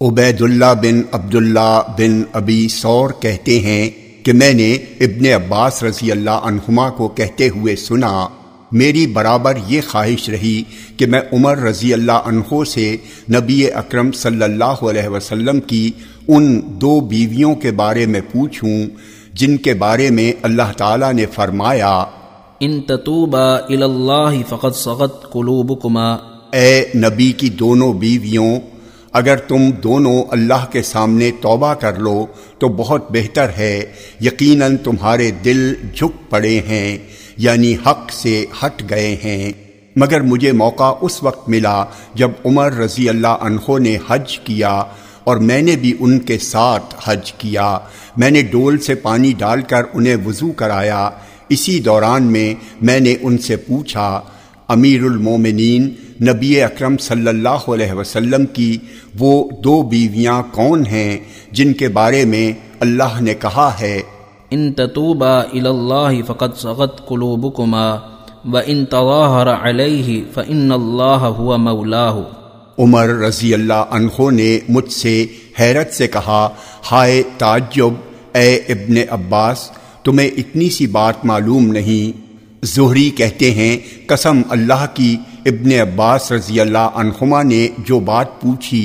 Ubaidullah بن عبداللہ بن ابی ثور کہتے ہیں کہ میں نے ابن عباس رضی اللہ عنہما کو کہتے ہوئے سنا، میری برابر یہ خواہش رہی کہ میں عمر رضی اللہ عنہ سے نبی اکرم صلی اللہ علیہ وسلم کی ان 2 بیویوں کے بارے میں پوچھوں جن کے بارے میں اللہ تعالیٰ نے فرمایا، ان تتوبا الی اللہ فقد صغت قلوبکما، اے نبی کی دونوں بیویوں، اگر تم دونوں اللہ کے سامنے توبہ کر لو تو بہت بہتر ہے، یقیناً تمہارے دل جھک پڑے ہیں، یعنی حق سے ہٹ گئے ہیں۔ مگر مجھے موقع اس وقت ملا جب عمر رضی اللہ عنہ نے حج کیا اور میں نے بھی ان کے ساتھ حج کیا۔ میں نے ڈول سے پانی ڈال کر انہیں وضو کرایا۔ اسی دوران میں نے ان سے پوچھا، امیر المومنین نبی اکرم صلی اللہ علیہ وسلم کی وہ 2 بیویاں کون ہیں جن کے بارے میں اللہ نے کہا ہے، ان تتوبا الی اللہ فقد صغت قلوبکما وان تظاہر علیہ فان اللہ هو مولاه۔ عمر رضی اللہ عنہ نے مجھ سے حیرت سے کہا، ہائے تعجب اے ابن عباس، تمہیں اتنی سی بات معلوم نہیں؟ زہری کہتے ہیں، قسم اللہ کی ابن عباس رضی اللہ عنہما نے جو بات پوچھی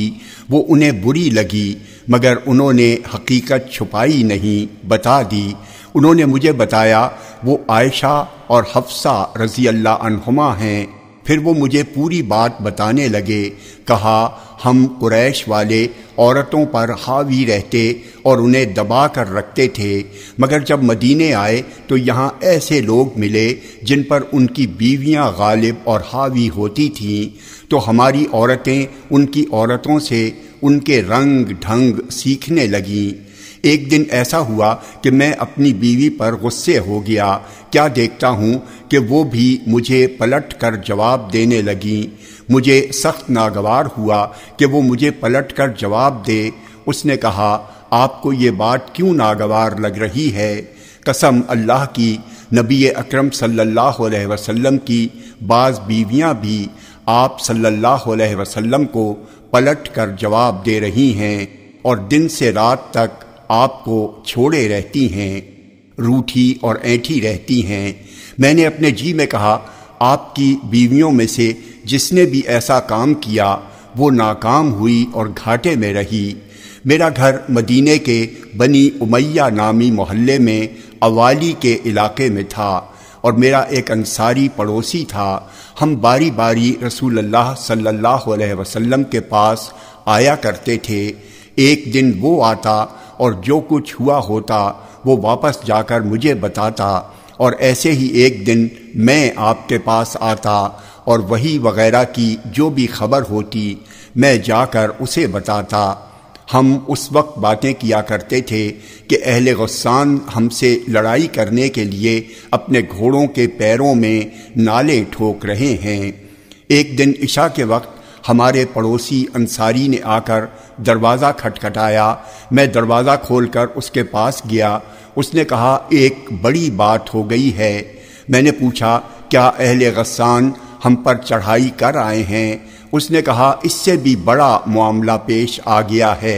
وہ انہیں بری لگی، مگر انہوں نے حقیقت چھپائی نہیں، بتا دی۔ انہوں نے مجھے بتایا وہ عائشہ اور حفصہ رضی اللہ عنہما ہیں۔ پھر وہ مجھے پوری بات بتانے لگے۔ کہا، ہم قریش والے عورتوں پر حاوی رہتے اور انہیں دبا کر رکھتے تھے، مگر جب مدینے آئے تو یہاں ایسے لوگ ملے جن پر ان کی بیویاں غالب اور حاوی ہوتی تھیں، تو ہماری عورتیں ان کی عورتوں سے ان کے رنگ ڈھنگ سیکھنے لگیں۔ ایک دن ایسا ہوا کہ میں اپنی بیوی پر غصے ہو گیا، کیا دیکھتا ہوں کہ وہ بھی مجھے پلٹ کر جواب دینے لگیں۔ مجھے سخت ناگوار ہوا کہ وہ مجھے پلٹ کر جواب دے۔ اس نے کہا، آپ کو یہ بات کیوں ناگوار لگ رہی ہے؟ قسم اللہ کی، نبی اکرم صلی اللہ علیہ وسلم کی بعض بیویاں بھی آپ صلی اللہ علیہ وسلم کو پلٹ کر جواب دے رہی ہیں اور دن سے رات تک آپ کو چھوڑے رہتی ہیں، روٹھی اور اینٹھی رہتی ہیں۔ میں نے اپنے جی میں کہا، آپ کی بیویوں میں سے جس نے بھی ایسا کام کیا وہ ناکام ہوئی اور گھاٹے میں رہی۔ میرا گھر مدینے کے بنی امیہ نامی محلے میں اوالی کے علاقے میں تھا اور میرا ایک انصاری پڑوسی تھا۔ ہم باری باری رسول اللہ صلی اللہ علیہ وسلم کے پاس آیا کرتے تھے۔ ایک دن وہ آتا اور جو کچھ ہوا ہوتا وہ واپس جا کر مجھے بتاتا، اور ایسے ہی ایک دن میں آپ کے پاس آتا اور وہی وغیرہ کی جو بھی خبر ہوتی میں جا کر اسے بتاتا۔ ہم اس وقت باتیں کیا کرتے تھے کہ اہل غسان ہم سے لڑائی کرنے کے لیے اپنے گھوڑوں کے پیروں میں نالے ٹھوک رہے ہیں۔ ایک دن عشاء کے وقت ہمارے پڑوسی انصاری نے آ کر دروازہ کھٹکھٹایا۔ میں دروازہ کھول کر اس کے پاس گیا۔ اس نے کہا، ایک بڑی بات ہو گئی ہے۔ میں نے پوچھا، کیا اہل غسان ہم پر چڑھائی کر آئے ہیں؟ اس نے کہا، اس سے بھی بڑا معاملہ پیش آ گیا ہے۔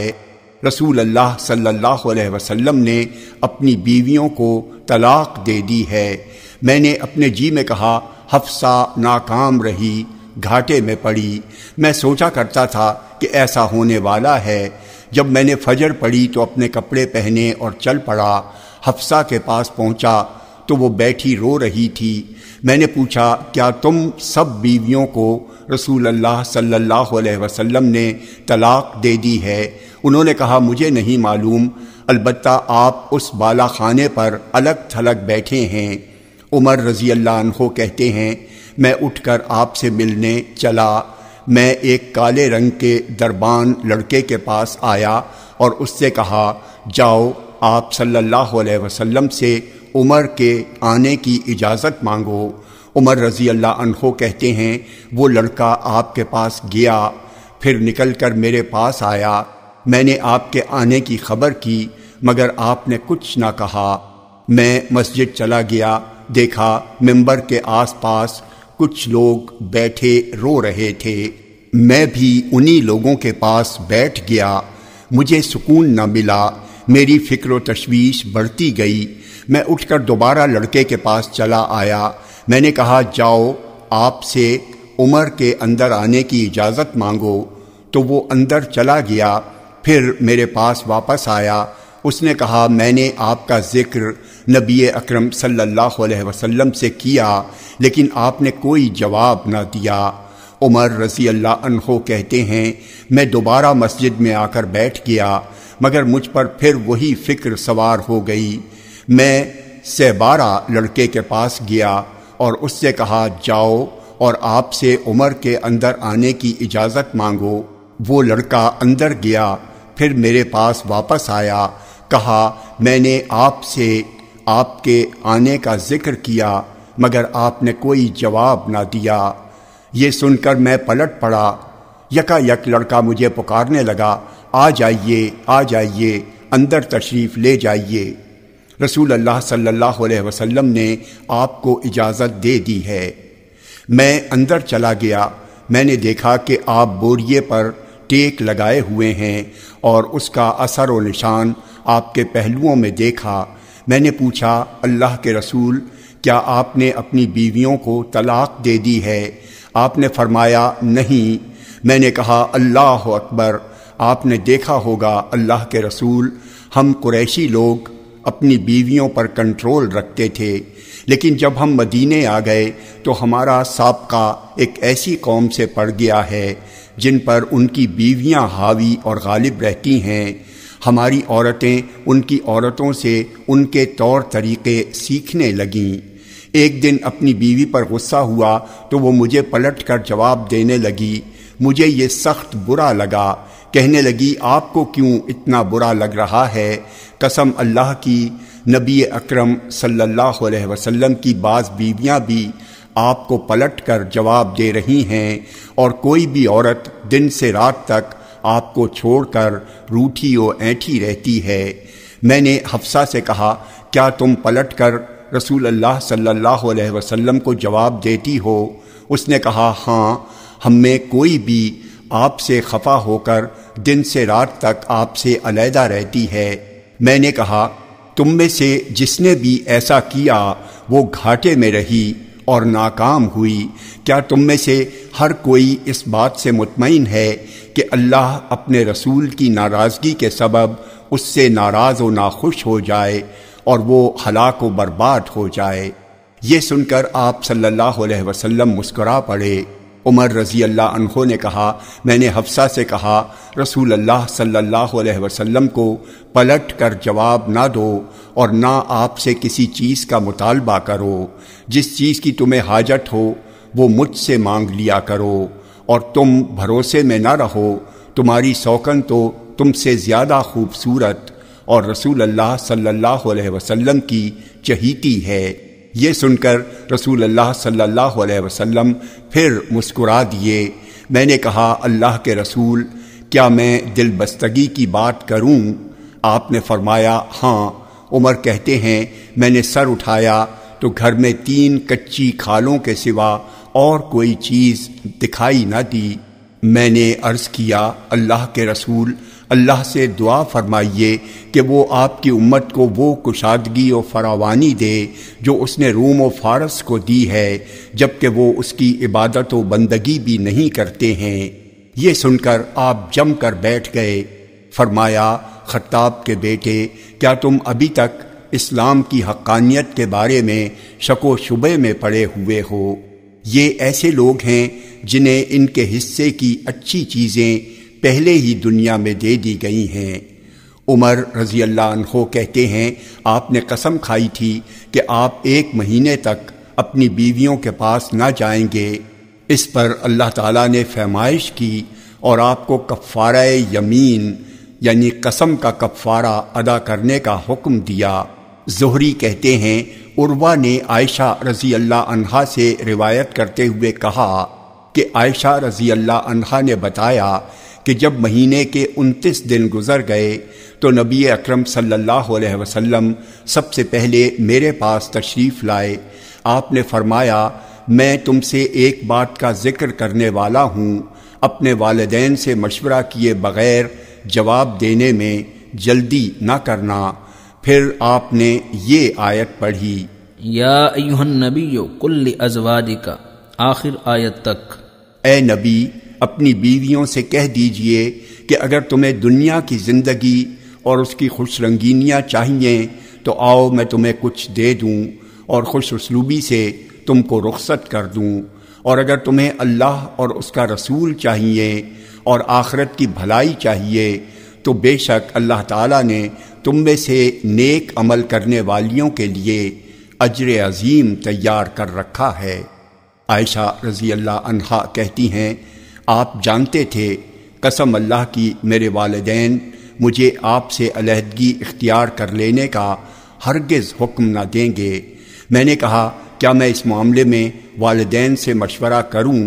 رسول اللہ صلی اللہ علیہ وسلم نے اپنی بیویوں کو طلاق دے دی ہے۔ میں نے اپنے جی میں کہا، حفصہ ناکام رہی، گھاٹے میں پڑی۔ میں سوچا کرتا تھا کہ ایسا ہونے والا ہے۔ جب میں نے فجر پڑھی تو اپنے کپڑے پہنے اور چل پڑا۔ حفصہ کے پاس پہنچا تو وہ بیٹھی رو رہی تھی۔ میں نے پوچھا، کیا تم سب بیویوں کو رسول اللہ صلی اللہ علیہ وسلم نے طلاق دے دی ہے؟ انہوں نے کہا، مجھے نہیں معلوم، البتہ آپ اس بالا خانے پر الگ تھلگ بیٹھے ہیں۔ عمر رضی اللہ عنہ کہتے ہیں، میں اٹھ کر آپ سے ملنے چلا۔ میں ایک کالے رنگ کے دربان لڑکے کے پاس آیا اور اس سے کہا، جاؤ آپ صلی اللہ علیہ وسلم سے عمر کے آنے کی اجازت مانگو۔ عمر رضی اللہ عنہ کہتے ہیں، وہ لڑکا آپ کے پاس گیا، پھر نکل کر میرے پاس آیا۔ میں نے آپ کے آنے کی خبر کی مگر آپ نے کچھ نہ کہا۔ میں مسجد چلا گیا، دیکھا ممبر کے آس پاس کچھ لوگ بیٹھے رو رہے تھے۔ میں بھی انہی لوگوں کے پاس بیٹھ گیا۔ مجھے سکون نہ ملا، میری فکر و تشویش بڑھتی گئی۔ میں اٹھ کر دوبارہ لڑکے کے پاس چلا آیا۔ میں نے کہا جاؤ آپ سے عمر کے اندر آنے کی اجازت مانگو، تو وہ اندر چلا گیا۔ پھر میرے پاس واپس آیا۔ اس نے کہا میں نے آپ کا ذکر نبی اکرم صلی اللہ علیہ وسلم سے کیا، لیکن آپ نے کوئی جواب نہ دیا۔ عمر رضی اللہ عنہ کہتے ہیں میں دوبارہ مسجد میں آ کر بیٹھ گیا، مگر مجھ پر پھر وہی فکر سوار ہو گئی۔ میں سہ لڑکے کے پاس گیا اور اس سے کہا جاؤ اور آپ سے عمر کے اندر آنے کی اجازت مانگو۔ وہ لڑکا اندر گیا، پھر میرے پاس واپس آیا، کہا میں نے آپ سے آپ کے آنے کا ذکر کیا، مگر آپ نے کوئی جواب نہ دیا۔ یہ سن کر میں پلٹ پڑا۔ یکا یک لڑکا مجھے پکارنے لگا، آ جائیے آ جائیے، اندر تشریف لے جائیے، رسول اللہ صلی اللہ علیہ وسلم نے آپ کو اجازت دے دی ہے۔ میں اندر چلا گیا۔ میں نے دیکھا کہ آپ بوریے پر ٹیک لگائے ہوئے ہیں اور اس کا اثر و نشان آپ کے پہلوؤں میں دیکھا۔ میں نے پوچھا اللہ کے رسول، کیا آپ نے اپنی بیویوں کو طلاق دے دی ہے؟ آپ نے فرمایا نہیں۔ میں نے کہا اللہ اکبر، آپ نے دیکھا ہوگا اللہ کے رسول، ہم قریشی لوگ اپنی بیویوں پر کنٹرول رکھتے تھے، لیکن جب ہم مدینے آ گئے تو ہمارا سابقہ ایک ایسی قوم سے پڑ گیا ہے جن پر ان کی بیویاں حاوی اور غالب رہتی ہیں۔ ہماری عورتیں ان کی عورتوں سے ان کے طور طریقے سیکھنے لگیں۔ ایک دن اپنی بیوی پر غصہ ہوا تو وہ مجھے پلٹ کر جواب دینے لگی۔ مجھے یہ سخت برا لگا۔ کہنے لگی آپ کو کیوں اتنا برا لگ رہا ہے؟ قسم اللہ کی، نبی اکرم صلی اللہ علیہ وسلم کی بعض بیویاں بھی آپ کو پلٹ کر جواب دے رہی ہیں، اور کوئی بھی عورت دن سے رات تک آپ کو چھوڑ کر روٹھی و اینٹھی رہتی ہے۔ میں نے حفصہ سے کہا کیا تم پلٹ کر رسول اللہ صلی اللہ علیہ وسلم کو جواب دیتی ہو؟ اس نے کہا ہاں، ہم میں کوئی بھی آپ سے خفا ہو کر دن سے رات تک آپ سے علیحدہ رہتی ہے۔ میں نے کہا تم میں سے جس نے بھی ایسا کیا وہ گھاٹے میں رہی اور ناکام ہوئی۔ کیا تم میں سے ہر کوئی اس بات سے مطمئن ہے کہ اللہ اپنے رسول کی ناراضگی کے سبب اس سے ناراض و ناخوش ہو جائے اور وہ ہلاک و برباد ہو جائے؟ یہ سن کر آپ صلی اللہ علیہ وسلم مسکرا پڑے۔ عمر رضی اللہ عنہ نے کہا میں نے حفصہ سے کہا رسول اللہ صلی اللہ علیہ وسلم کو پلٹ کر جواب نہ دو اور نہ آپ سے کسی چیز کا مطالبہ کرو۔ جس چیز کی تمہیں حاجت ہو وہ مجھ سے مانگ لیا کرو، اور تم بھروسے میں نہ رہو، تمہاری سوکن تو تم سے زیادہ خوبصورت اور رسول اللہ صلی اللہ علیہ وسلم کی چہیتی ہے۔ یہ سن کر رسول اللہ صلی اللہ علیہ وسلم پھر مسکرا دیے۔ میں نے کہا اللہ کے رسول، کیا میں دل بستگی کی بات کروں؟ آپ نے فرمایا ہاں۔ عمر کہتے ہیں میں نے سر اٹھایا تو گھر میں 3 کچی کھالوں کے سوا اور کوئی چیز دکھائی نہ دی۔ میں نے عرض کیا اللہ کے رسول، اللہ سے دعا فرمائیے کہ وہ آپ کی امت کو وہ کشادگی و فراوانی دے جو اس نے روم و فارس کو دی ہے، جبکہ وہ اس کی عبادت و بندگی بھی نہیں کرتے ہیں۔ یہ سن کر آپ جم کر بیٹھ گئے۔ فرمایا خطاب کے بیٹے، کیا تم ابھی تک اسلام کی حقانیت کے بارے میں شک و شبے میں پڑے ہوئے ہو؟ یہ ایسے لوگ ہیں جنہیں ان کے حصے کی اچھی چیزیں پہلے ہی دنیا میں دے دی گئی ہیں۔ عمر رضی اللہ عنہ کہتے ہیں آپ نے قسم کھائی تھی کہ آپ 1 مہینے تک اپنی بیویوں کے پاس نہ جائیں گے۔ اس پر اللہ تعالیٰ نے فرمائش کی اور آپ کو کفارہ یمین یعنی قسم کا کفارہ ادا کرنے کا حکم دیا۔ زہری کہتے ہیں عروہ نے عائشہ رضی اللہ عنہا سے روایت کرتے ہوئے کہا کہ عائشہ رضی اللہ عنہا نے بتایا کہ جب مہینے کے 29 دن گزر گئے تو نبی اکرم صلی اللہ علیہ وسلم سب سے پہلے میرے پاس تشریف لائے۔ آپ نے فرمایا میں تم سے ایک بات کا ذکر کرنے والا ہوں۔ اپنے والدین سے مشورہ کیے بغیر جواب دینے میں جلدی نہ کرنا۔ پھر آپ نے یہ آیت پڑھی، یا ایھا النبی قل لازواجک، آخر آیت تک۔ اے نبی اپنی بیویوں سے کہہ دیجئے کہ اگر تمہیں دنیا کی زندگی اور اس کی خوش رنگینیاں چاہیے تو آؤ میں تمہیں کچھ دے دوں اور خوش اسلوبی سے تم کو رخصت کر دوں، اور اگر تمہیں اللہ اور اس کا رسول چاہیے اور آخرت کی بھلائی چاہیے تو بے شک اللہ تعالیٰ نے تم میں سے نیک عمل کرنے والیوں کے لیے اجر عظیم تیار کر رکھا ہے۔ عائشہ رضی اللہ عنہا کہتی ہیں، آپ جانتے تھے قسم اللہ کی میرے والدین مجھے آپ سے علیحدگی اختیار کر لینے کا ہرگز حکم نہ دیں گے۔ میں نے کہا کیا میں اس معاملے میں والدین سے مشورہ کروں؟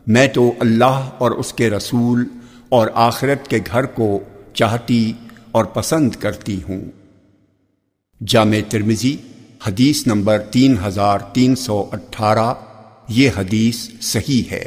میں تو اللہ اور اس کے رسول اور آخرت کے گھر کو چاہتی اور پسند کرتی ہوں۔ جامع ترمذی حدیث نمبر 3318، یہ حدیث صحیح ہے۔